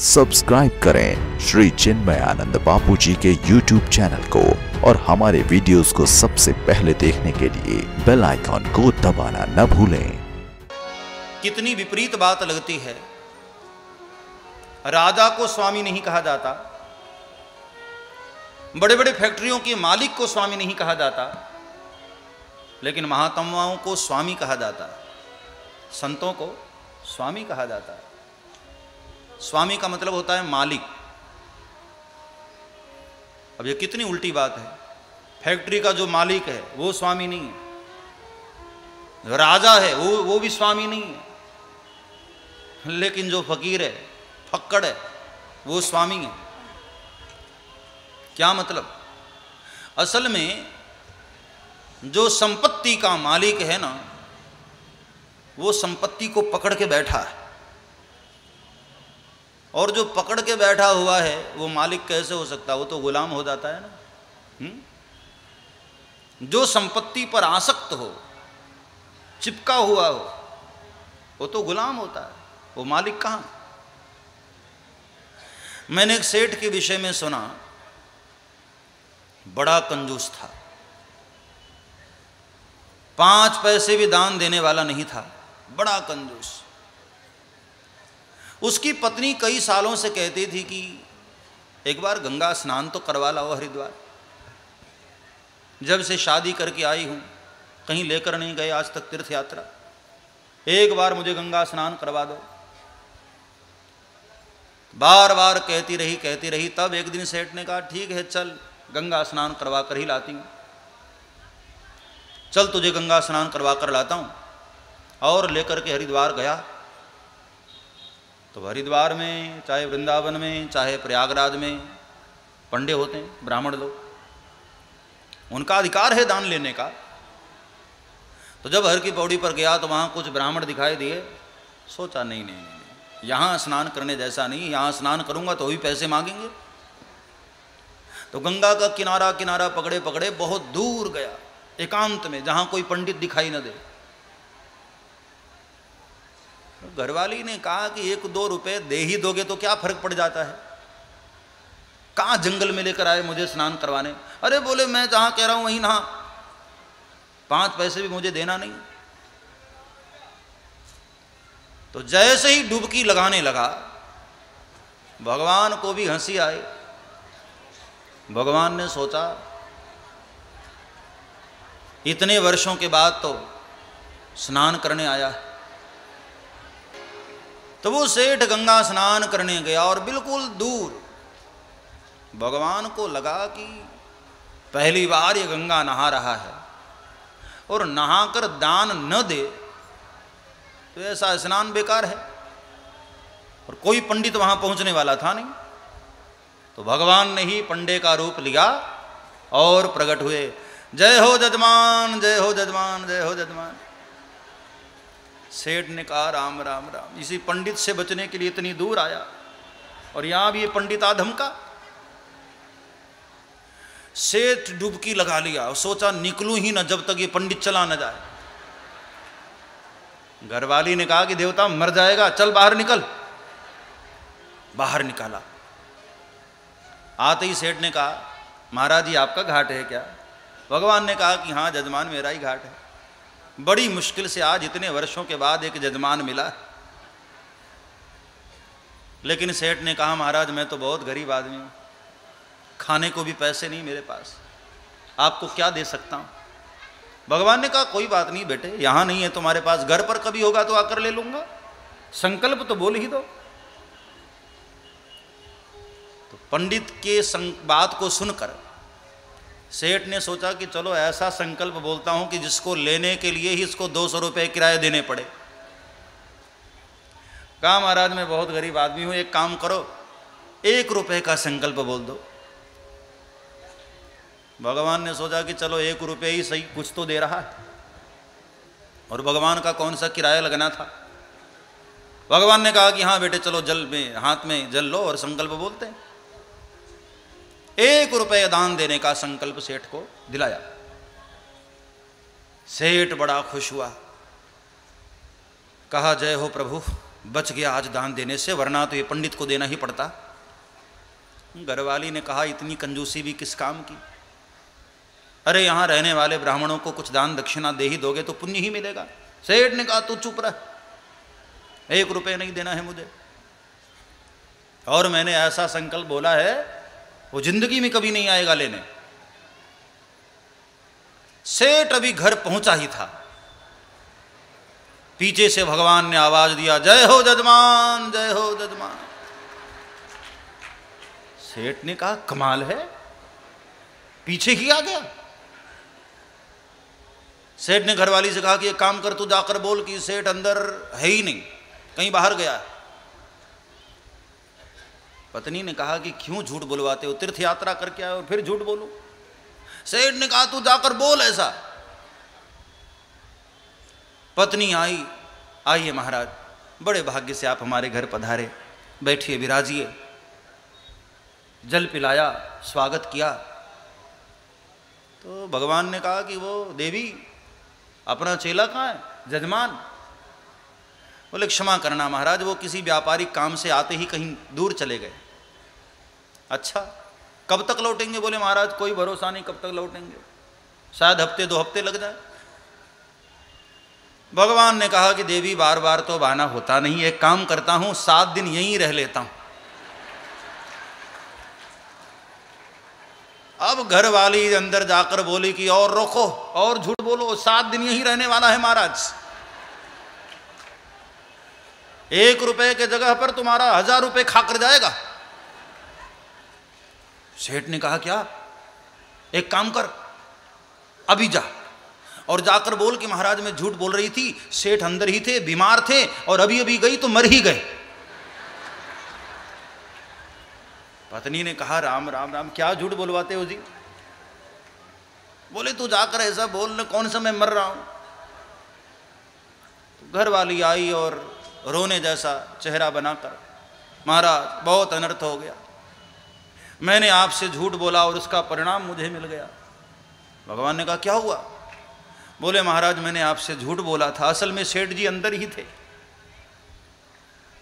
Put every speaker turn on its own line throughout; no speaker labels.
Subscribe करें श्री चिन्मय आनंद बापू जी के YouTube channel को और हमारे वीडियोस को सबसे पहले देखने के लिए बेल आइकॉन को दबाना न भूलें।
कितनी विपरीत बात लगती है। राजा को स्वामी नहीं कहा जाता, बड़े बड़े फैक्ट्रियों के मालिक को स्वामी नहीं कहा जाता, लेकिन महात्माओं को स्वामी कहा जाता है, संतों को स्वामी कहा जाता है। स्वामी का मतलब होता है मालिक। अब ये कितनी उल्टी बात है। फैक्ट्री का जो मालिक है वो स्वामी नहीं है, राजा है वो भी स्वामी नहीं है, लेकिन जो फकीर है, फक्कड़ है, वो स्वामी है। क्या मतलब? असल में जो संपत्ति का मालिक है ना, वो संपत्ति को पकड़ के बैठा है, और जो पकड़ के बैठा हुआ है वो मालिक कैसे हो सकता है? वो तो गुलाम हो जाता है ना। जो संपत्ति पर आसक्त हो, चिपका हुआ हो, वो तो गुलाम होता है, वो मालिक कहाँ? मैंने एक सेठ के विषय में सुना, बड़ा कंजूस था, 5 पैसे भी दान देने वाला नहीं था, बड़ा कंजूस। उसकी पत्नी कई सालों से कहती थी कि एक बार गंगा स्नान तो करवा लाओ हरिद्वार। जब से शादी करके आई हूं कहीं लेकर नहीं गए आज तक तीर्थ यात्रा, एक बार मुझे गंगा स्नान करवा दो। बार बार कहती रही। तब एक दिन सेठ ने कहा ठीक है चल गंगा स्नान करवा कर ही लाती हूँ, चल तुझे गंगा स्नान करवा कर लाता हूँ। और लेकर के हरिद्वार गया। तो हरिद्वार में, चाहे वृंदावन में, चाहे प्रयागराज में पंडे होते हैं, ब्राह्मण लोग, उनका अधिकार है दान लेने का। तो जब हर की पौड़ी पर गया तो वहाँ कुछ ब्राह्मण दिखाई दिए। सोचा नहीं, यहाँ स्नान करने जैसा नहीं, यहाँ स्नान करूँगा तो भी पैसे मांगेंगे। तो गंगा का किनारा किनारा पकड़े पकड़े बहुत दूर गया, एकांत में, जहाँ कोई पंडित दिखाई न दे। घरवाली ने कहा कि 1-2 रुपए दे ही दोगे तो क्या फर्क पड़ जाता है, कहाँ जंगल में लेकर आए मुझे स्नान करवाने। अरे बोले मैं जहां कह रहा हूं वहीं नहा, 5 पैसे भी मुझे देना नहीं। तो जैसे ही डुबकी लगाने लगा, भगवान को भी हंसी आई। भगवान ने सोचा इतने वर्षों के बाद तो स्नान करने आया है। तो वो सेठ गंगा स्नान करने गया और बिल्कुल दूर भगवान को लगा कि पहली बार ये गंगा नहा रहा है, और नहाकर दान न दे तो ऐसा स्नान बेकार है। और कोई पंडित वहां पहुंचने वाला था नहीं। तो भगवान ने ही पंडे का रूप लिया और प्रकट हुए। जय हो जजमान, जय हो जजमान, जय हो जजमान। सेठ ने कहा राम राम राम, इसी पंडित से बचने के लिए इतनी दूर आया और यहां भी ये पंडित आधमका। सेठ डुबकी लगा लिया और सोचा निकलूं ही ना जब तक ये पंडित चला न जाए। घरवाली ने कहा कि देवता मर जाएगा, चल बाहर निकल। बाहर निकाला। आते ही सेठ ने कहा महाराज जी आपका घाट है क्या? भगवान ने कहा कि हाँ जजमान मेरा ही घाट है। बड़ी मुश्किल से आज इतने वर्षों के बाद एक जजमान मिला। लेकिन सेठ ने कहा महाराज मैं तो बहुत गरीब आदमी हूं, खाने को भी पैसे नहीं मेरे पास, आपको क्या दे सकता हूं? भगवान ने कहा कोई बात नहीं बेटे, यहां नहीं है तुम्हारे पास, घर पर कभी होगा तो आकर ले लूंगा, संकल्प तो बोल ही दो। तो पंडित के बात को सुनकर सेठ ने सोचा कि चलो ऐसा संकल्प बोलता हूं कि जिसको लेने के लिए ही इसको 200 रुपये किराए देने पड़े। कहा महाराज मैं बहुत गरीब आदमी हूं, एक काम करो 1 रुपये का संकल्प बोल दो। भगवान ने सोचा कि चलो 1 रुपये ही सही, कुछ तो दे रहा है। और भगवान का कौन सा किराया लगना था। भगवान ने कहा कि हाँ बेटे चलो जल में, हाथ में जल लो और संकल्प बोलते हैं। 1 रुपये दान देने का संकल्प सेठ को दिलाया। सेठ बड़ा खुश हुआ, कहा जय हो प्रभु, बच गया आज दान देने से, वरना तो ये पंडित को देना ही पड़ता। घरवाली ने कहा इतनी कंजूसी भी किस काम की, अरे यहाँ रहने वाले ब्राह्मणों को कुछ दान दक्षिणा दे ही दोगे तो पुण्य ही मिलेगा। सेठ ने कहा तू चुप रह, 1 रुपये नहीं देना है मुझे, और मैंने ऐसा संकल्प बोला है वो जिंदगी में कभी नहीं आएगा लेने। सेठ अभी घर पहुंचा ही था, पीछे से भगवान ने आवाज दिया, जय हो जजमान, जय हो जजमान। सेठ ने कहा कमाल है, पीछे ही आ गया। सेठ ने घरवाली से कहा कि एक काम कर, तू जाकर बोल कि सेठ अंदर है ही नहीं, कहीं बाहर गया। पत्नी ने कहा कि क्यों झूठ बुलवाते हो, तीर्थ यात्रा करके आए और फिर झूठ बोलो। सेठ ने कहा तू जाकर बोल ऐसा। पत्नी आई, आइए महाराज, बड़े भाग्य से आप हमारे घर पधारे, बैठिए विराजिए। जल पिलाया, स्वागत किया। तो भगवान ने कहा कि वो देवी अपना चेला कहाँ है, जजमान? बोले क्षमा करना महाराज, वो किसी व्यापारिक काम से आते ही कहीं दूर चले गए। अच्छा, कब तक लौटेंगे? बोले महाराज कोई भरोसा नहीं कब तक लौटेंगे, शायद हफ्ते 2 हफ्ते लग जाए। भगवान ने कहा कि देवी बार बार तो बहाना होता नहीं, एक काम करता हूं 7 दिन यहीं रह लेता हूं। अब घर वाली अंदर जाकर बोली कि और रोको, और झूठ बोलो, 7 दिन यहीं रहने वाला है महाराज। 1 रुपए के जगह पर तुम्हारा 1000 रुपए खाकर जाएगा। सेठ ने कहा क्या? एक काम कर, अभी जा और जाकर बोल कि महाराज मैं झूठ बोल रही थी, सेठ अंदर ही थे, बीमार थे, और अभी अभी गई तो मर ही गए। पत्नी ने कहा राम राम राम, क्या झूठ बोलवाते हो जी? बोले तू जाकर ऐसा बोल न, कौन सा मैं मर रहा हूं। तो घर वाली आई और रोने जैसा चेहरा बनाकर, महाराज बहुत अनर्थ हो गया, मैंने आपसे झूठ बोला और उसका परिणाम मुझे मिल गया। भगवान ने कहा क्या हुआ? बोले महाराज मैंने आपसे झूठ बोला था, असल में सेठ जी अंदर ही थे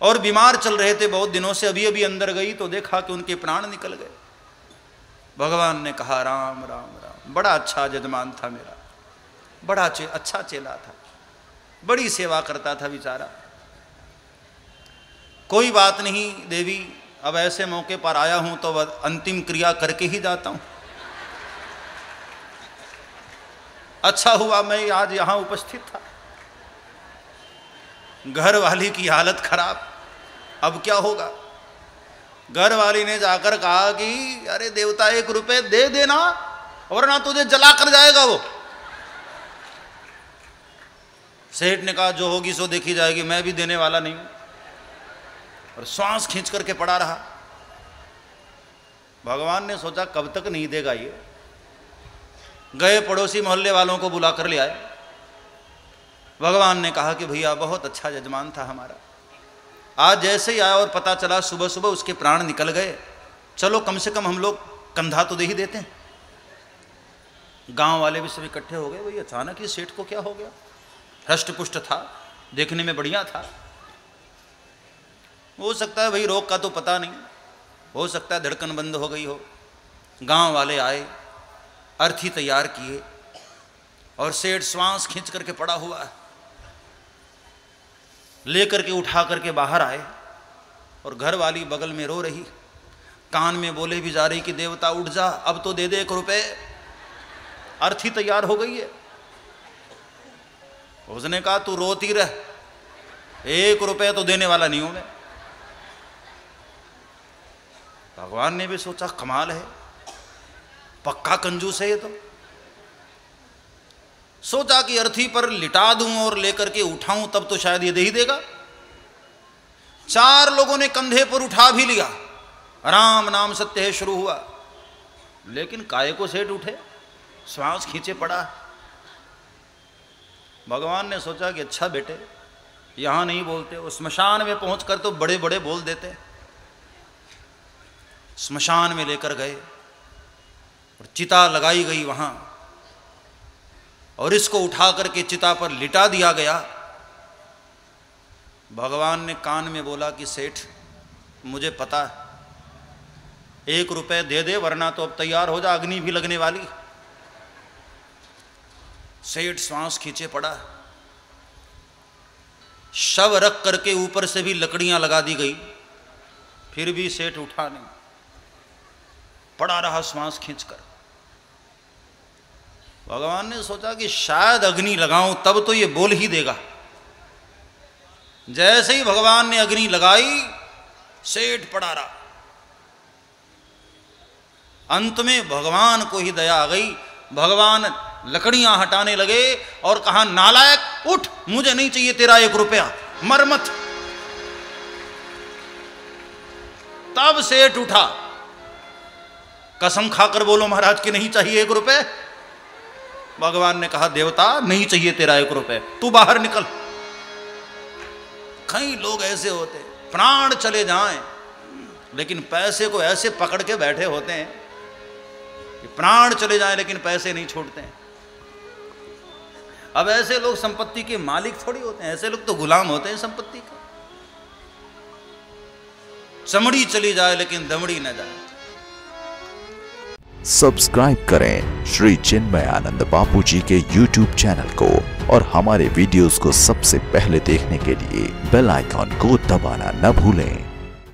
और बीमार चल रहे थे बहुत दिनों से, अभी अभी अंदर गई तो देखा कि उनके प्राण निकल गए। भगवान ने कहा राम राम राम, बड़ा अच्छा जजमान था मेरा, बड़ा अच्छा चेला था, बड़ी सेवा करता था बेचारा। कोई बात नहीं देवी, अब ऐसे मौके पर आया हूं तो अंतिम क्रिया करके ही जाता हूं। अच्छा हुआ मैं आज यहां उपस्थित था। घर वाली की हालत खराब, अब क्या होगा? घर वाली ने जाकर कहा कि अरे देवता 1 रुपए दे देना वरना तुझे जला कर जाएगा वो। सेठ ने कहा जो होगी सो देखी जाएगी, मैं भी देने वाला नहीं हूं, और श्वास खींच करके पड़ा रहा। भगवान ने सोचा कब तक नहीं देगा ये। गए पड़ोसी मोहल्ले वालों को बुला कर ले आए। भगवान ने कहा कि भैया बहुत अच्छा यजमान था हमारा, आज जैसे ही आया और पता चला सुबह सुबह उसके प्राण निकल गए, चलो कम से कम हम लोग कंधा तो दे ही देते हैं। गांव वाले भी सब इकट्ठे हो गए, भाई अचानक ही सेठ को क्या हो गया, हष्ट पुष्ट था, देखने में बढ़िया था, हो सकता है भाई रोग का तो पता नहीं, हो सकता है धड़कन बंद हो गई हो। गांव वाले आए, अर्थी तैयार किए, और सेठ श्वास खींच करके पड़ा हुआ है, लेकर के उठा करके बाहर आए, और घर वाली बगल में रो रही, कान में बोले भी जा रही कि देवता उठ जा, अब तो दे दे 1 रुपए, अर्थी तैयार हो गई है। उसने कहा तू रोती रह, 1 रुपए तो देने वाला नहीं हूं मैं। भगवान ने भी सोचा कमाल है, पक्का कंजूस है ये तो। सोचा कि अर्थी पर लिटा दूं और लेकर के उठाऊं तब तो शायद ये दे ही देगा। 4 लोगों ने कंधे पर उठा भी लिया, राम नाम सत्य है शुरू हुआ, लेकिन काहे को सेठ उठे, श्वास खींचे पड़ा। भगवान ने सोचा कि अच्छा बेटे यहां नहीं बोलते, वो स्मशान में पहुंचकर तो बड़े बड़े बोल देते। स्मशान में लेकर गए और चिता लगाई गई वहां, और इसको उठा करके चिता पर लिटा दिया गया। भगवान ने कान में बोला कि सेठ, मुझे पता है, 1 रुपए दे दे वरना तो अब तैयार हो जा, अग्नि भी लगने वाली। सेठ श्वास खींचे पड़ा। शव रख करके ऊपर से भी लकड़ियां लगा दी गई, फिर भी सेठ उठा नहीं, पड़ा रहा श्वास खींचकर। भगवान ने सोचा कि शायद अग्नि लगाऊं तब तो ये बोल ही देगा। जैसे ही भगवान ने अग्नि लगाई, सेठ पड़ा रहा। अंत में भगवान को ही दया आ गई। भगवान लकड़ियां हटाने लगे और कहा, नालायक उठ, मुझे नहीं चाहिए तेरा 1 रुपया, मर मत। तब सेठ उठा। कसम खाकर बोलो महाराज कि नहीं चाहिए 1 रुपए। भगवान ने कहा, देवता नहीं चाहिए तेरा 1 रुपए, तू बाहर निकल। कई लोग ऐसे होते, प्राण चले जाएं लेकिन पैसे को ऐसे पकड़ के बैठे होते हैं कि प्राण चले जाएं लेकिन पैसे नहीं छोड़ते हैं। अब ऐसे लोग संपत्ति के मालिक थोड़ी होते हैं, ऐसे लोग तो गुलाम होते हैं संपत्ति के। चमड़ी चली जाए लेकिन दमड़ी न जाए।
सब्सक्राइब करें श्री चिन्मयानंद बापू जी के YouTube चैनल को और हमारे वीडियोस को सबसे पहले देखने के लिए बेल आइकॉन को दबाना न भूलें।